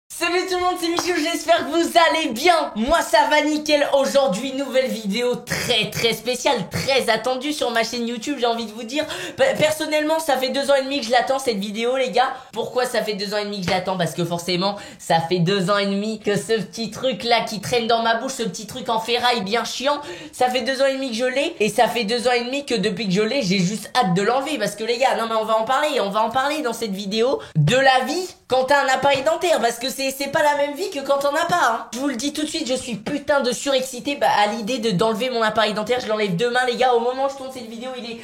Salut tout le monde, c'est Michou, j'espère que vous allez bien. Moi ça va nickel. Aujourd'hui nouvelle vidéo très spéciale, très attendue sur ma chaîne YouTube, j'ai envie de vous dire. Personnellement ça fait 2 ans et demi que je l'attends cette vidéo les gars. Pourquoi ça fait 2 ans et demi que je l'attends? Parce que forcément ça fait 2 ans et demi que ce petit truc là qui traîne dans ma bouche, ce petit truc en ferraille bien chiant, ça fait 2 ans et demi que je l'ai. Et ça fait 2 ans et demi que depuis que je l'ai, j'ai juste hâte de l'enlever. Parce que les gars, non mais on va en parler dans cette vidéo de la vie quand t'as un appareil dentaire. Parce que c'est pas la même vie que quand on n'a pas hein. Je vous le dis tout de suite, je suis putain de surexcité à l'idée d'enlever mon appareil dentaire. Je l'enlève demain les gars. Au moment où je tourne cette vidéo il est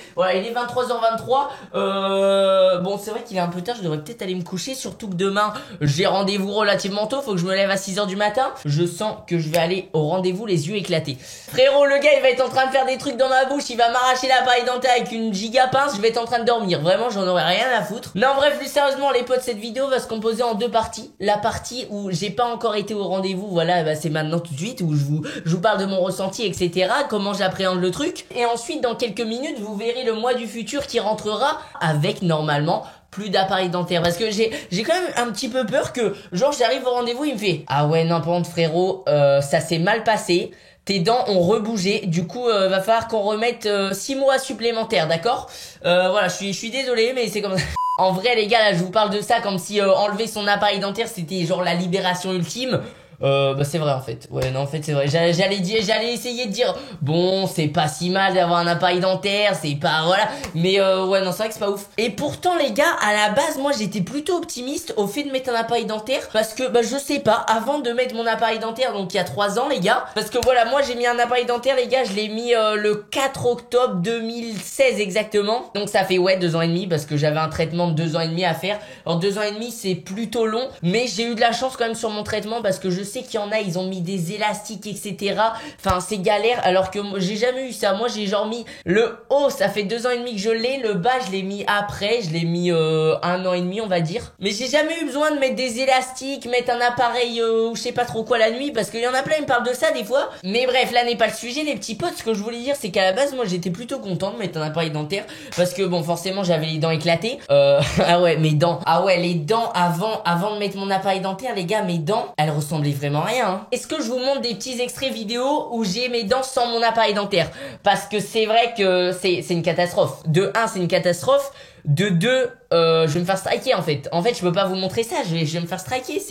23h23. Bon c'est vrai qu'il est un peu tard, je devrais peut-être aller me coucher. Surtout que demain j'ai rendez-vous relativement tôt. Faut que je me lève à 6h du matin. Je sens que je vais aller au rendez-vous les yeux éclatés. Frérot le gars il va être en train de faire des trucs dans ma bouche. Il va m'arracher l'appareil dentaire avec une giga pince. Je vais être en train de dormir. Vraiment j'en aurais rien à foutre. Non bref plus sérieusement les potes, cette vidéo va se composer en 2 parties. La partie où j'ai pas encore été au rendez-vous, voilà, bah c'est maintenant tout de suite où je vous parle de mon ressenti, etc. Comment j'appréhende le truc. Et ensuite, dans quelques minutes, vous verrez le mois du futur qui rentrera avec normalement plus d'appareil dentaire. Parce que j'ai quand même un petit peu peur que, genre, j'arrive au rendez-vous, il me fait ah ouais, non, par contre, frérot, ça s'est mal passé. Tes dents ont rebougé, du coup va falloir qu'on remette 6 mois supplémentaires, d'accord? Voilà, je suis désolé mais c'est comme ça. En vrai les gars là je vous parle de ça comme si enlever son appareil dentaire c'était genre la libération ultime. Bah c'est vrai en fait. Ouais non en fait c'est vrai. J'allais essayer de dire bon c'est pas si mal d'avoir un appareil dentaire, c'est pas voilà. Mais ouais non c'est vrai que c'est pas ouf. Et pourtant les gars à la base moi j'étais plutôt optimiste au fait de mettre un appareil dentaire parce que bah je sais pas avant de mettre mon appareil dentaire donc il y a 3 ans les gars parce que voilà moi j'ai mis un appareil dentaire les gars je l'ai mis le 4 octobre 2016 exactement donc ça fait ouais 2 ans et demi parce que j'avais un traitement de 2 ans et demi à faire. Alors 2 ans et demi c'est plutôt long mais j'ai eu de la chance quand même sur mon traitement parce que je sais qu'il y en a ils ont mis des élastiques etc. Enfin c'est galère alors que j'ai jamais eu ça. Moi j'ai genre mis le haut ça fait 2 ans et demi que je l'ai, le bas je l'ai mis après, je l'ai mis 1 an et demi on va dire. Mais j'ai jamais eu besoin de mettre des élastiques, mettre un appareil ou je sais pas trop quoi la nuit parce qu'il y en a plein ils me parlent de ça des fois. Mais bref là n'est pas le sujet les petits potes. Ce que je voulais dire c'est qu'à la base moi j'étais plutôt content de mettre un appareil dentaire parce que bon forcément j'avais les dents éclatées. Ah ouais mes dents, ah ouais les dents avant de mettre mon appareil dentaire les gars mes dents elles ressemblaient vraiment rien hein. Est-ce que je vous montre des petits extraits vidéo où j'ai mes dents sans mon appareil dentaire? Parce que c'est vrai que c'est une catastrophe. De 1 c'est une catastrophe. De 2 je vais me faire striker en fait. En fait je peux pas vous montrer ça, je vais me faire striker.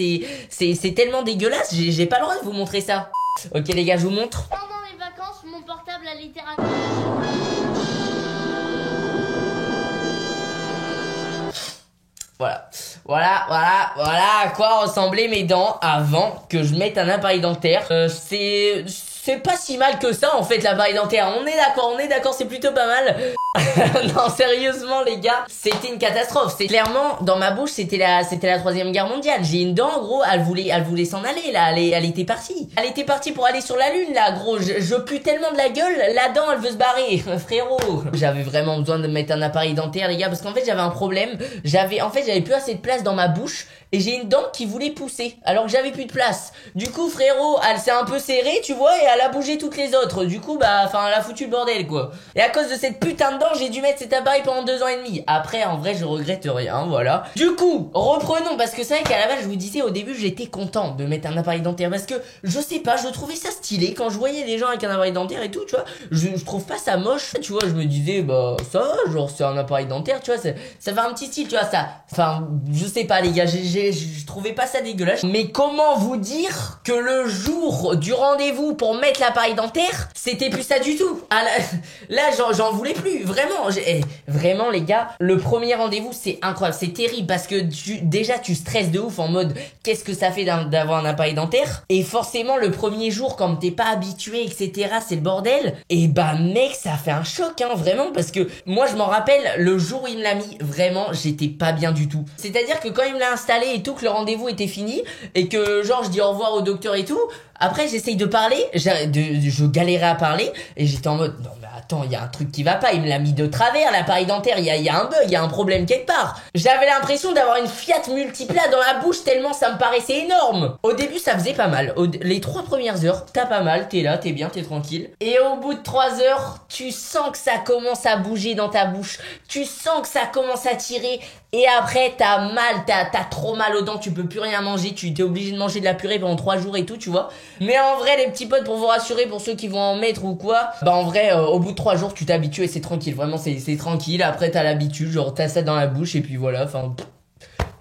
C'est tellement dégueulasse, j'ai pas le droit de vous montrer ça. Ok les gars je vous montre. Pendant les vacances mon portable a littéralement... Voilà à quoi ressemblaient mes dents avant que je mette un appareil dentaire. C'est pas si mal que ça en fait l'appareil dentaire. On est d'accord, c'est plutôt pas mal. Non sérieusement les gars, c'était une catastrophe. C'est clairement dans ma bouche, c'était la 3e guerre mondiale. J'ai une dent gros, elle voulait s'en aller là, elle était partie. Elle était partie pour aller sur la lune là gros. Je pue tellement de la gueule, la dent elle veut se barrer. Frérot, j'avais vraiment besoin de mettre un appareil dentaire les gars parce qu'en fait j'avais un problème. J'avais plus assez de place dans ma bouche et j'ai une dent qui voulait pousser alors que j'avais plus de place. Du coup frérot, elle s'est un peu serrée, tu vois, et elle a bougé toutes les autres. Du coup bah enfin elle a foutu le bordel quoi. Et à cause de cette putain de dent, j'ai dû mettre cet appareil pendant 2 ans et demi. Après en vrai je regrette rien, voilà. Du coup, reprenons parce que c'est vrai qu'à la base je vous disais au début j'étais content de mettre un appareil dentaire parce que je sais pas, je trouvais ça stylé quand je voyais des gens avec un appareil dentaire et tout, tu vois. Je trouve pas ça moche, tu vois, je me disais bah ça genre c'est un appareil dentaire, tu vois, ça fait un petit style, tu vois ça. Enfin, je sais pas les gars, je trouvais pas ça dégueulasse. Mais comment vous dire que le jour du rendez-vous pour mettre l'appareil dentaire, c'était plus ça du tout. Ah, là j'en voulais plus, vraiment. Vraiment les gars, le premier rendez-vous c'est incroyable, c'est terrible parce que déjà tu stresses de ouf en mode qu'est-ce que ça fait d'avoir un appareil dentaire. Et forcément le premier jour comme t'es pas habitué etc c'est le bordel. Et bah mec ça fait un choc hein vraiment parce que moi je m'en rappelle le jour où il me l'a mis, vraiment j'étais pas bien du tout. C'est-à-dire que quand il me l'a installé et tout, que le rendez-vous était fini et que genre je dis au revoir au docteur et tout, Après, j'essaye de parler, je galérais à parler, et j'étais en mode, non mais attends, il y a un truc qui va pas, il me l'a mis de travers, l'appareil dentaire, il y a un bug, il y a un problème quelque part. J'avais l'impression d'avoir une Fiat Multipla dans la bouche tellement ça me paraissait énorme. Au début, ça faisait pas mal. Les 3 premières heures, t'as pas mal, t'es là, t'es bien, t'es tranquille. Et au bout de 3 heures, tu sens que ça commence à bouger dans ta bouche, tu sens que ça commence à tirer. Et après, t'as mal, t'as trop mal aux dents, tu peux plus rien manger, tu t'es obligé de manger de la purée pendant 3 jours et tout, tu vois. Mais en vrai, les petits potes, pour vous rassurer, pour ceux qui vont en mettre ou quoi, bah en vrai, au bout de 3 jours, tu t'habitues et c'est tranquille. Vraiment, c'est tranquille. Après, t'as l'habitude, genre t'as ça dans la bouche et puis voilà, enfin...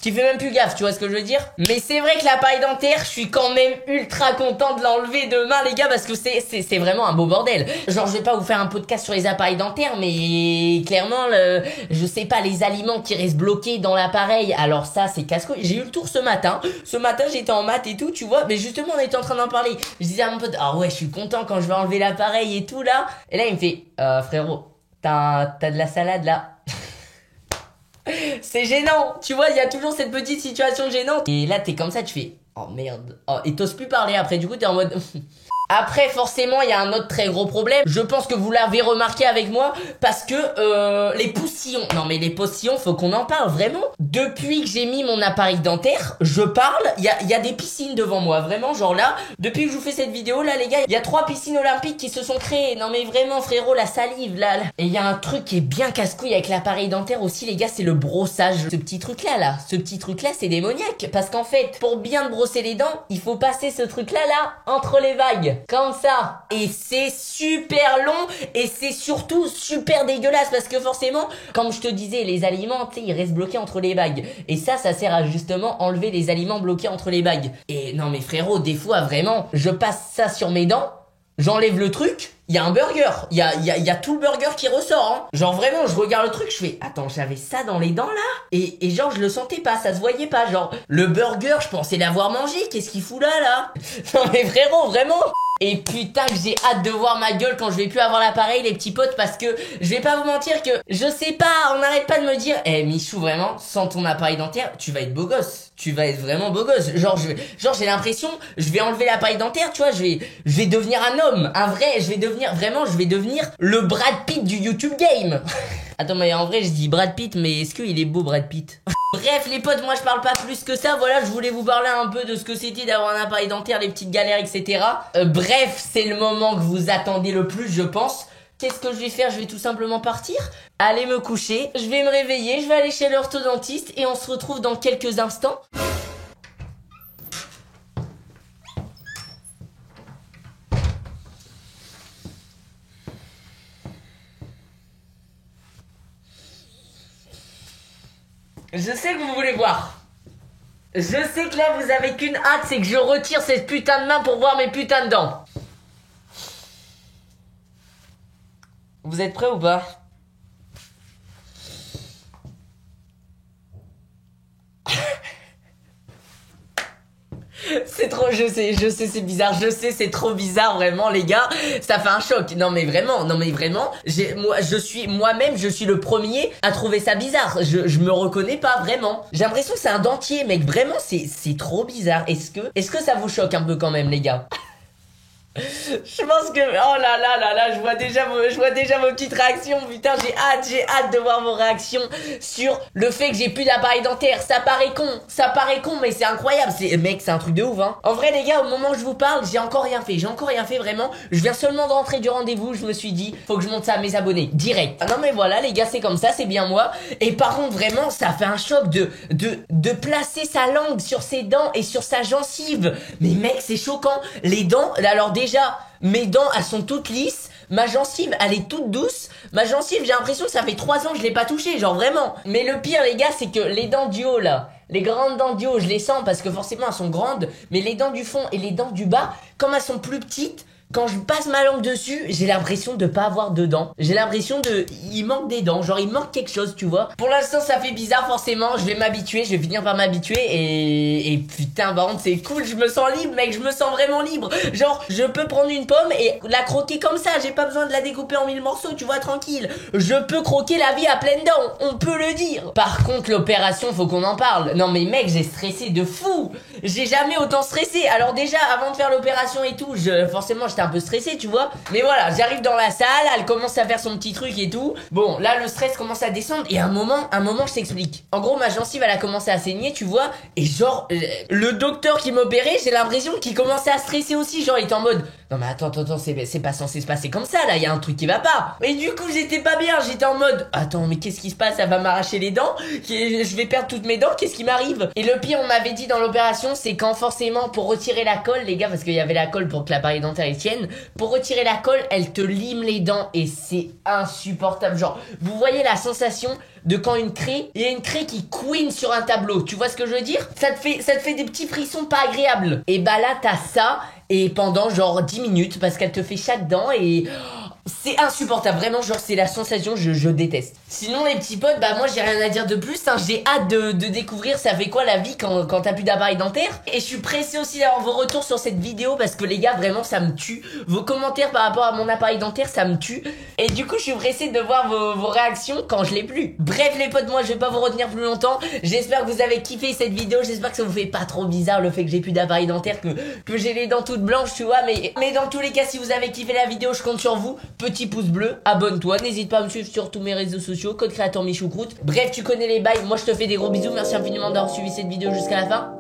Tu fais même plus gaffe, tu vois ce que je veux dire? Mais c'est vrai que l'appareil dentaire, je suis quand même ultra content de l'enlever demain, les gars, parce que c'est vraiment un beau bordel. Genre, je vais pas vous faire un podcast sur les appareils dentaires, mais clairement, je sais pas, les aliments qui restent bloqués dans l'appareil, alors ça, c'est casse-couille. J'ai eu le tour ce matin. Ce matin, j'étais en maths et tout, tu vois, mais justement, on était en train d'en parler. Je disais à mon pote, ah ouais, je suis content quand je vais enlever l'appareil et tout, là. Et là, il me fait, frérot, t'as de la salade, là? C'est gênant, tu vois, il y a toujours cette petite situation gênante. Et là, t'es comme ça, tu fais, oh merde. Oh, et t'oses plus parler après, du coup, t'es en mode... Après, forcément, il y a un autre très gros problème. Je pense que vous l'avez remarqué avec moi, parce que les poussillons. Non, mais les poussillons, faut qu'on en parle, vraiment. Depuis que j'ai mis mon appareil dentaire, je parle, il y a des piscines devant moi, vraiment, genre là, depuis que je vous fais cette vidéo, là, les gars, il y a 3 piscines olympiques qui se sont créées. Non, mais vraiment, frérot, la salive, là. Et il y a un truc qui est bien casse-couille avec l'appareil dentaire aussi, les gars, c'est le brossage. Ce petit truc-là, ce petit truc-là, c'est démoniaque. Parce qu'en fait, pour bien te brosser les dents, il faut passer ce truc-là, là, entre les vagues. Comme ça. Et c'est super long et c'est surtout super dégueulasse parce que forcément, comme je te disais, les aliments, tu sais, ils restent bloqués entre les bagues. Et ça sert à justement enlever les aliments bloqués entre les bagues. Et non mais frérot, des fois vraiment, je passe ça sur mes dents, j'enlève le truc, il y a un burger, il y a tout le burger qui ressort, hein. Genre vraiment, je regarde le truc, je fais, attends, j'avais ça dans les dents là? Et genre, je le sentais pas, ça se voyait pas, genre, le burger, je pensais l'avoir mangé, qu'est-ce qu'il fout là? Non mais frérot, vraiment. Et putain que j'ai hâte de voir ma gueule quand je vais plus avoir l'appareil, les petis potes, parce que je vais pas vous mentir que je sais pas, on n'arrête pas de me dire, Michou, vraiment, sans ton appareil dentaire, tu vas être beau gosse. Tu vas être vraiment beau gosse. Genre j'ai l'impression, je vais enlever l'appareil dentaire, tu vois, je vais devenir un homme, un vrai, je vais devenir le Brad Pitt du YouTube game. Attends, mais en vrai, je dis Brad Pitt, mais est-ce qu'il est beau, Brad Pitt? Bref, les potes, moi je parle pas plus que ça. Voilà, je voulais vous parler un peu de ce que c'était d'avoir un appareil dentaire, les petites galères, etc. Bref, c'est le moment que vous attendez le plus, je pense. Qu'est-ce que je vais faire? Je vais tout simplement partir, aller me coucher, je vais me réveiller, je vais aller chez l'orthodontiste et on se retrouve dans quelques instants. Je sais que vous voulez voir. Je sais que là vous avez qu'une hâte, c'est que je retire cette putain de main pour voir mes putains de dents. Vous êtes prêts ou pas? C'est trop, je sais, c'est bizarre, je sais, c'est trop bizarre, vraiment, les gars, ça fait un choc. Non mais vraiment, moi-même, je suis le premier à trouver ça bizarre. Je me reconnais pas, vraiment. J'ai l'impression que c'est un dentier, mec, vraiment, c'est trop bizarre. Est-ce que ça vous choque un peu quand même, les gars? Je pense que... Oh là là là là, je vois déjà vos petites réactions. Putain, j'ai hâte de voir vos réactions sur le fait que j'ai plus d'appareil dentaire. Ça paraît con, mais c'est incroyable. Mec, c'est un truc de ouf, hein. En vrai, les gars, au moment où je vous parle, j'ai encore rien fait, vraiment. Je viens seulement de rentrer du rendez-vous, je me suis dit, faut que je monte ça à mes abonnés, direct. Ah non mais voilà, les gars, c'est comme ça, c'est bien moi. Et par contre, vraiment, ça fait un choc de placer sa langue sur ses dents et sur sa gencive. Mais mec, c'est choquant. Les dents, alors déjà, mes dents, elles sont toutes lisses. Ma gencive, elle est toute douce. Ma gencive, j'ai l'impression que ça fait 3 ans que je l'ai pas touchée, genre vraiment. Mais le pire, les gars, c'est que les dents du haut, là, les grandes dents du haut, je les sens parce que forcément, elles sont grandes. Mais les dents du fond et les dents du bas, comme elles sont plus petites, quand je passe ma langue dessus, j'ai l'impression de pas avoir de dents. J'ai l'impression il manque des dents, genre il manque quelque chose, tu vois. Pour l'instant, ça fait bizarre forcément, je vais m'habituer, je vais finir par m'habituer et putain, par contre, c'est cool, je me sens libre, mec, je me sens vraiment libre. Genre, je peux prendre une pomme et la croquer comme ça, j'ai pas besoin de la découper en 1000 morceaux, tu vois, tranquille. Je peux croquer la vie à pleines dents, on peut le dire. Par contre, l'opération, faut qu'on en parle. Non mais mec, j'ai stressé de fou. J'ai jamais autant stressé. Alors déjà, avant de faire l'opération et tout, forcément j'étais un peu stressé, tu vois. Mais voilà, j'arrive dans la salle, elle commence à faire son petit truc et tout. Bon, là le stress commence à descendre et à un moment je t'explique. En gros, ma gencive elle a commencé à saigner, tu vois. Et genre, le docteur qui m'opérait, j'ai l'impression qu'il commençait à stresser aussi. Genre, il était en mode, non mais attends, c'est pas censé se passer comme ça là, il y a un truc qui va pas. Et du coup, j'étais pas bien, j'étais en mode, attends, mais qu'est-ce qui se passe? Elle va m'arracher les dents, je vais perdre toutes mes dents, qu'est-ce qui m'arrive? Et le pire, on m'avait dit dans l'opération, c'est quand forcément pour retirer la colle, les gars, parce qu'il y avait la colle pour que l'appareil dentaire il tienne, pour retirer la colle, elle te lime les dents et c'est insupportable. Genre, vous voyez la sensation de quand il y a une craie qui couine sur un tableau, tu vois ce que je veux dire? Ça te fait des petits frissons pas agréables. Et bah là, t'as ça, et pendant genre 10 minutes, parce qu'elle te fait chaque dent et... c'est insupportable, vraiment, genre c'est la sensation, je déteste. Sinon les petits potes, bah moi j'ai rien à dire de plus, hein. J'ai hâte de découvrir ça fait quoi la vie quand t'as plus d'appareil dentaire. Et je suis pressé aussi d'avoir vos retours sur cette vidéo parce que les gars, vraiment ça me tue. Vos commentaires par rapport à mon appareil dentaire, ça me tue. Et du coup je suis pressé de voir vos réactions quand je l'ai plus. Bref les potes, moi je vais pas vous retenir plus longtemps. J'espère que vous avez kiffé cette vidéo, j'espère que ça vous fait pas trop bizarre le fait que j'ai plus d'appareil dentaire, que j'ai les dents toutes blanches, tu vois. Mais dans tous les cas, si vous avez kiffé la vidéo, je compte sur vous. Petit pouce bleu, abonne-toi, n'hésite pas à me suivre sur tous mes réseaux sociaux, code créateur Michoucroute. Bref, tu connais les bails, moi je te fais des gros bisous, merci infiniment d'avoir suivi cette vidéo jusqu'à la fin.